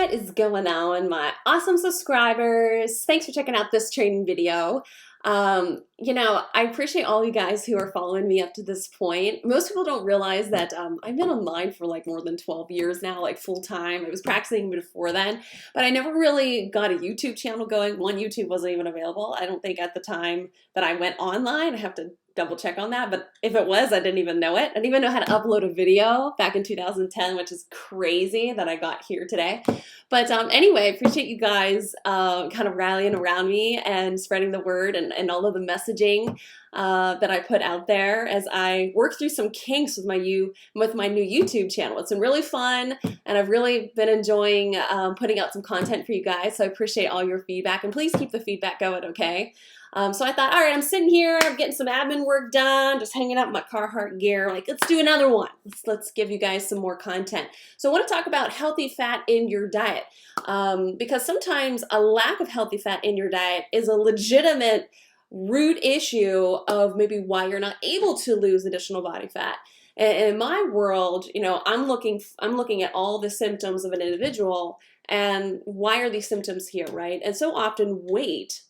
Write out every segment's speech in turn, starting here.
What is going on, my awesome subscribers? Thanks for checking out this training video. I appreciate all you guys who are following me up to this point. Most people don't realize that I've been online for like more than 12 years now, like full time. I was practicing before then, but I never really got a YouTube channel going. One, YouTube wasn't even available. I don't think at the time that I went online. I have to double check on that, but if it was, I didn't even know it. I didn't even know how to upload a video back in 2010, which is crazy that I got here today. But anyway, I appreciate you guys kind of rallying around me and spreading the word and all of the messaging that I put out there as I work through some kinks with my new YouTube channel. It's been really fun, and I've really been enjoying putting out some content for you guys. So I appreciate all your feedback, and please keep the feedback going, okay? So I thought, all right, I'm sitting here, I'm getting some admin work done, just hanging out in my Carhartt gear. Like, let's do another one. Let's give you guys some more content. So I want to talk about healthy fat in your diet, because sometimes a lack of healthy fat in your diet is a legitimate root issue of maybe why you're not able to lose additional body fat. And in my world, I'm looking at all the symptoms of an individual and why are these symptoms here, right? And so often weight,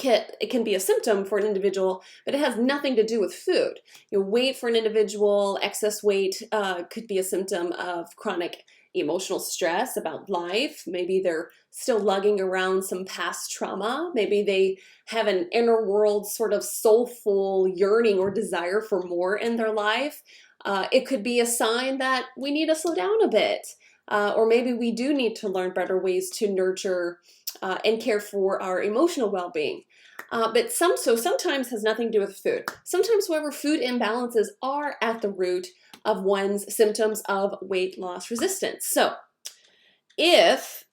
it can be a symptom for an individual, but it has nothing to do with food. Weight for an individual, excess weight could be a symptom of chronic emotional stress about life. Maybe they're still lugging around some past trauma. Maybe they have an inner world sort of soulful yearning or desire for more in their life. It could be a sign that we need to slow down a bit. Or maybe we do need to learn better ways to nurture and care for our emotional well-being. But sometimes has nothing to do with food. Sometimes, however, food imbalances are at the root of one's symptoms of weight loss resistance. So if,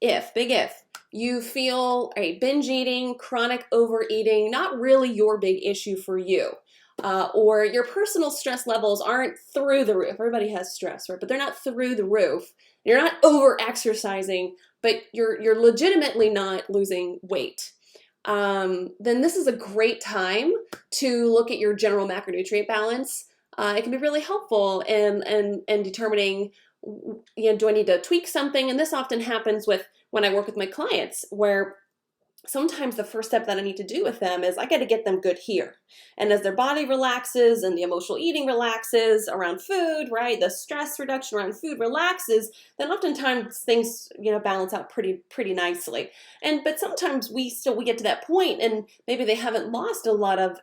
you feel binge eating, chronic overeating, not really your big issue for you, or your personal stress levels aren't through the roof. Everybody has stress, right? But they're not through the roof. You're not over exercising, but you're legitimately not losing weight. Then this is a great time to look at your general macronutrient balance. It can be really helpful in determining, do I need to tweak something? And this often happens when I work with my clients, where sometimes the first step that I need to do with them is I got to get them good here. And as their body relaxes and the emotional eating relaxes around food, right? The stress reduction around food relaxes, then oftentimes things, balance out pretty nicely. But sometimes we get to that point and maybe they haven't lost a lot of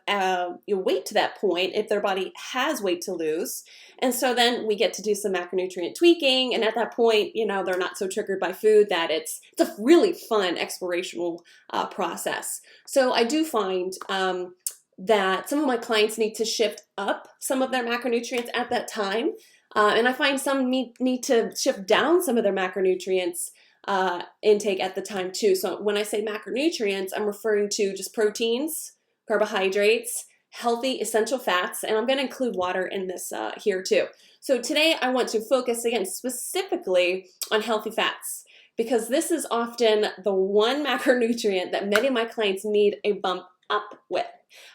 weight to that point if their body has weight to lose. And so then we get to do some macronutrient tweaking. And at that point, they're not so triggered by food that it's a really fun explorational process. So I do find that some of my clients need to shift up some of their macronutrients at that time. And I find some need to shift down some of their macronutrients intake at the time too. So when I say macronutrients, I'm referring to just proteins, carbohydrates, healthy essential fats, and I'm going to include water in this here too. So today I want to focus again specifically on healthy fats, because this is often the one macronutrient that many of my clients need a bump up with,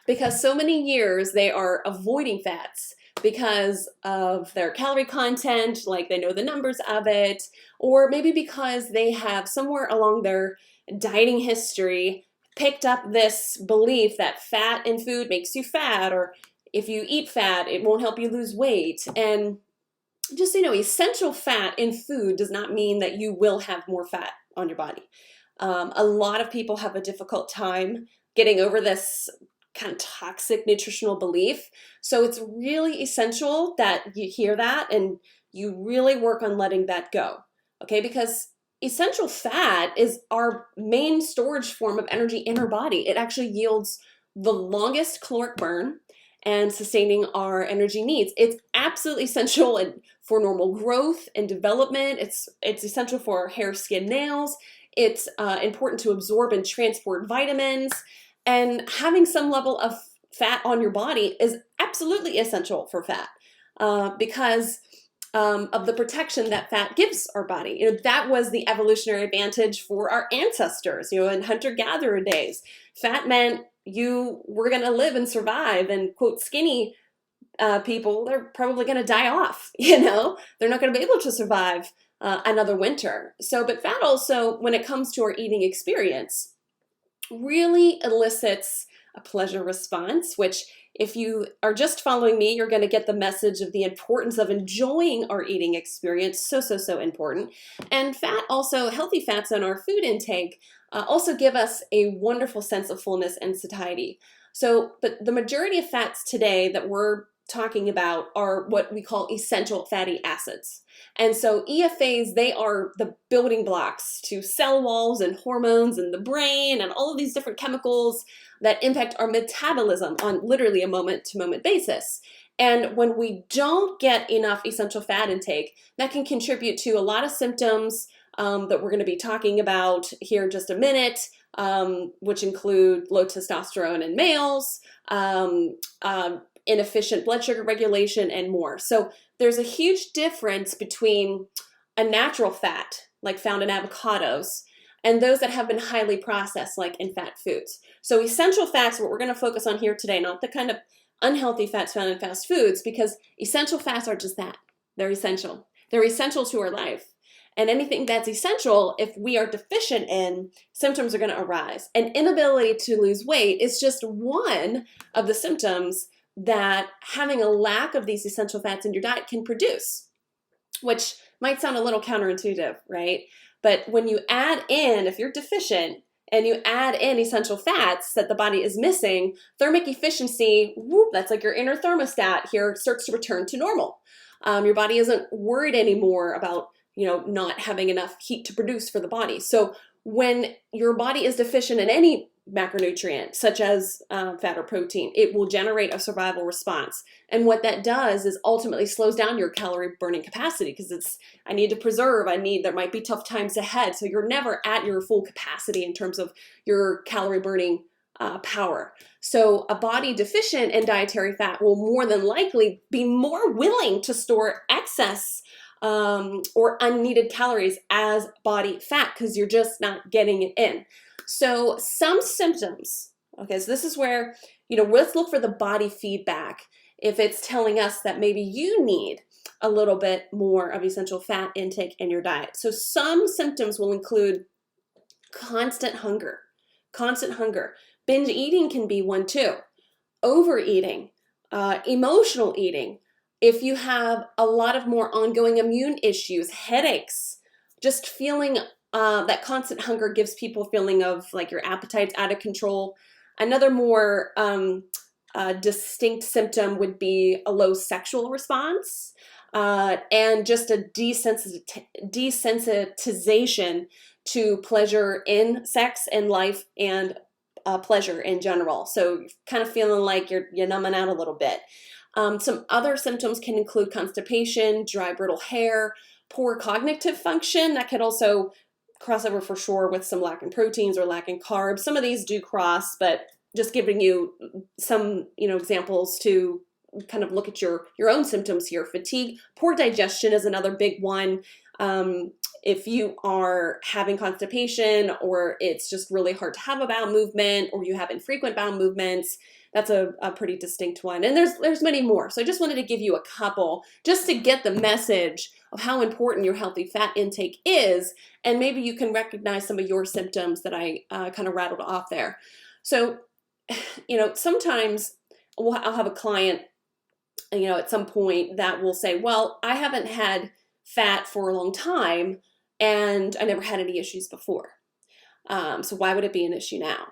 because so many years they are avoiding fats because of their calorie content, like they know the numbers of it, or maybe because they have somewhere along their dieting history picked up this belief that fat in food makes you fat, or if you eat fat, it won't help you lose weight. And just essential fat in food does not mean that you will have more fat on your body. A lot of people have a difficult time getting over this kind of toxic nutritional belief. So it's really essential that you hear that and you really work on letting that go, okay? Because essential fat is our main storage form of energy in our body. It actually yields the longest caloric burn and sustaining our energy needs. It's absolutely essential for normal growth and development. It's essential for our hair, skin, nails. It's important to absorb and transport vitamins. And having some level of fat on your body is absolutely essential for fat because of the protection that fat gives our body. That was the evolutionary advantage for our ancestors, in hunter-gatherer days. Fat meant you were going to live and survive, and quote, skinny people, they're probably going to die off, they're not going to be able to survive another winter. So, but fat also, when it comes to our eating experience, really elicits a pleasure response, which if you are just following me, you're going to get the message of the importance of enjoying our eating experience. So important. And fat also, healthy fats in our food intake also give us a wonderful sense of fullness and satiety. So, but the majority of fats today that we're talking about are what we call essential fatty acids. And so EFAs, they are the building blocks to cell walls and hormones in the brain and all of these different chemicals that impact our metabolism on literally a moment-to-moment basis. And when we don't get enough essential fat intake, that can contribute to a lot of symptoms that we're going to be talking about here in just a minute, which include low testosterone in males, inefficient blood sugar regulation, and more. So there's a huge difference between a natural fat, like found in avocados, and those that have been highly processed, like in fat foods. So essential fats, what we're going to focus on here today, not the kind of unhealthy fats found in fast foods, because essential fats are just that. They're essential. They're essential to our life. And anything that's essential, if we are deficient in, symptoms are going to arise. And inability to lose weight is just one of the symptoms that having a lack of these essential fats in your diet can produce, which might sound a little counterintuitive, right? But when you add in, if you're deficient and you add in essential fats that the body is missing, thermic efficiency, whoop, that's like your inner thermostat here, starts to return to normal. Your body isn't worried anymore about not having enough heat to produce for the body. So when your body is deficient in any macronutrient, such as fat or protein, it will generate a survival response. And what that does is ultimately slows down your calorie burning capacity, because I need to preserve, there might be tough times ahead. So you're never at your full capacity in terms of your calorie burning power. So a body deficient in dietary fat will more than likely be more willing to store excess or unneeded calories as body fat, because you're just not getting it in. So some symptoms, okay, so this is where, let's look for the body feedback. If it's telling us that maybe you need a little bit more of essential fat intake in your diet. So some symptoms will include constant hunger. Binge eating can be one too. Overeating, emotional eating. If you have a lot of more ongoing immune issues, headaches, just feeling that constant hunger gives people a feeling of like your appetite's out of control. Another more distinct symptom would be a low sexual response and just a desensitization to pleasure in sex and life and pleasure in general. So kind of feeling like you're numbing out a little bit. Some other symptoms can include constipation, dry, brittle hair, poor cognitive function. That could also cross over for sure with some lack in proteins or lack in carbs. Some of these do cross, but just giving you some examples to kind of look at your own symptoms here. Fatigue, poor digestion is another big one. If you are having constipation, or it's just really hard to have a bowel movement, or you have infrequent bowel movements, that's a pretty distinct one. And there's many more. So I just wanted to give you a couple just to get the message of how important your healthy fat intake is. And maybe you can recognize some of your symptoms that I kind of rattled off there. So, sometimes I'll have a client, at some point that will say, well, I haven't had fat for a long time and I never had any issues before. So why would it be an issue now?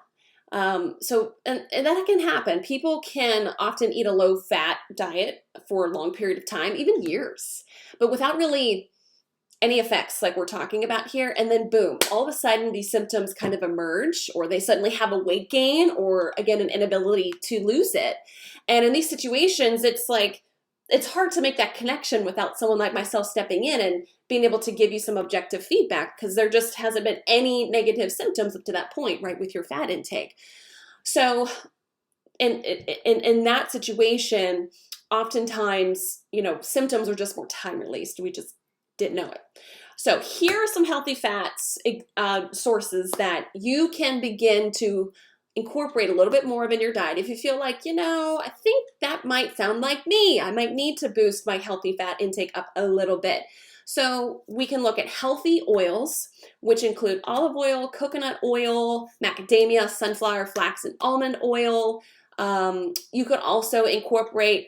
And that can happen. People can often eat a low fat diet for a long period of time, even years, but without really any effects like we're talking about here. And then boom, all of a sudden these symptoms kind of emerge, or they suddenly have a weight gain, or again, an inability to lose it. And in these situations, it's hard to make that connection without someone like myself stepping in and being able to give you some objective feedback, because there just hasn't been any negative symptoms up to that point, right, with your fat intake. So in that situation, oftentimes, symptoms are just more time released. We just didn't know it. So here are some healthy fats sources that you can begin to incorporate a little bit more of in your diet. If you feel like, I think that might sound like me, I might need to boost my healthy fat intake up a little bit. So we can look at healthy oils, which include olive oil, coconut oil, macadamia, sunflower, flax, and almond oil. You could also incorporate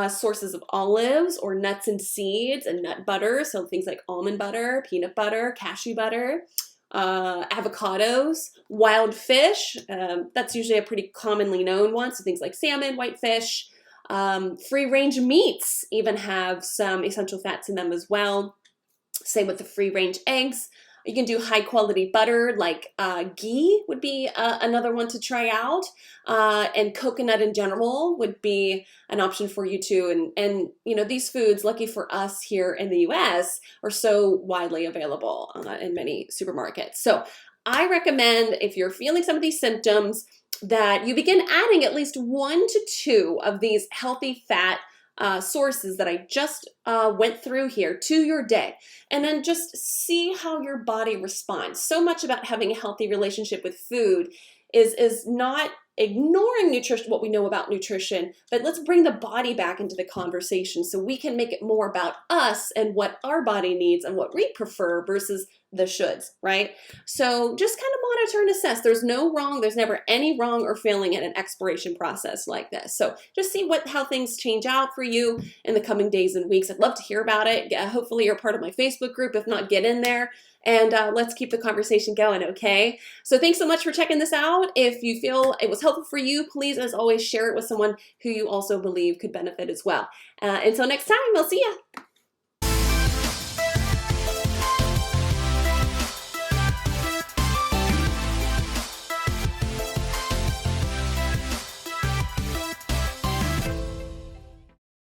sources of olives or nuts and seeds and nut butter, so things like almond butter, peanut butter, cashew butter, avocados, wild fish. That's usually a pretty commonly known one, so things like salmon, whitefish. Free-range meats even have some essential fats in them as well. Same with the free-range eggs. You can do high-quality butter, like ghee would be another one to try out. And coconut in general would be an option for you too. And you know, these foods, lucky for us here in the US, are so widely available in many supermarkets. So I recommend, if you're feeling some of these symptoms, that you begin adding at least 1 to 2 of these healthy fat sources that I just went through here to your day, and then just see how your body responds. So much about having a healthy relationship with food is not ignoring nutrition, what we know about nutrition, but let's bring the body back into the conversation so we can make it more about us and what our body needs and what we prefer versus the shoulds, right? So just kind of monitor and assess. There's no wrong. There's never any wrong or failing in an exploration process like this. So just see how things change out for you in the coming days and weeks. I'd love to hear about it. Hopefully you're part of my Facebook group. If not, get in there. And let's keep the conversation going, okay? So thanks so much for checking this out. If you feel it was helpful for you, please, as always, share it with someone who you also believe could benefit as well. Until next time, I'll see ya.